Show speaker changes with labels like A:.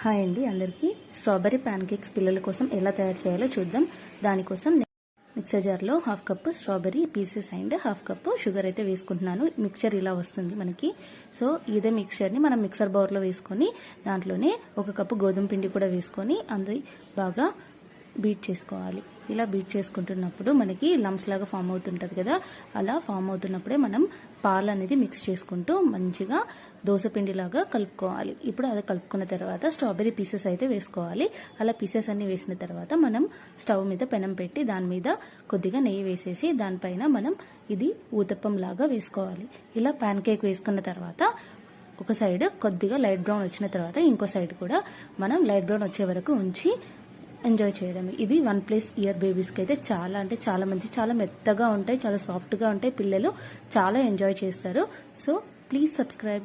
A: Hi అండి అందరికీ. Strawberry pan cakes పిల్లల కోసం ఎలా తయారు చేయాలో చూద్దాం. దానికోసం మిక్సర్ జార్లో 1/2 cup strawberry pieces and 1/2 cup sugar అయితే వేసుకుంటున్నాను. మిక్చర్ ఇలా వస్తుంది మనకి. సో ఇదే మిక్చర్ని మనం మిక్సర్ బౌల్లో వేసుకొని దాంట్లోనే 1 కప్పు గోధుమ పిండి కూడా వేసుకొని అది బాగా బీట్ చేసుకోవాలి. ఇలా బీట్ చేసుకుంటున్నప్పుడు మనకి లమ్స్ లాగా ఫామ్ అవుతుంటుంది కదా, అలా ఫామ్ అవుతున్నప్పుడే మనం పాలు అనేది మిక్స్ చేసుకుంటూ మంచిగా దోసపిండి లాగా కలుపుకోవాలి. ఇప్పుడు అది కలుపుకున్న తర్వాత స్ట్రాబెర్రీ పీసెస్ అయితే వేసుకోవాలి. అలా పీసెస్ అన్ని వేసిన తర్వాత మనం స్టవ్ మీద పెనం పెట్టి దాని మీద కొద్దిగా నెయ్యి వేసేసి దానిపైన మనం ఇది ఊతప్పం లాగా వేసుకోవాలి. ఇలా ప్యాన్ కేక్ వేసుకున్న తర్వాత ఒక సైడ్ కొద్దిగా లైట్ బ్రౌన్ వచ్చిన తర్వాత ఇంకో సైడ్ కూడా మనం లైట్ బ్రౌన్ వచ్చే వరకు ఉంచి ఎంజాయ్ చేయడం. ఇది 1+ ఇయర్ బేబీస్కి అయితే చాలా అంటే చాలా మంచి, చాలా మెత్తగా ఉంటాయి, చాలా సాఫ్ట్గా ఉంటాయి. పిల్లలు చాలా ఎంజాయ్ చేస్తారు. So please subscribe.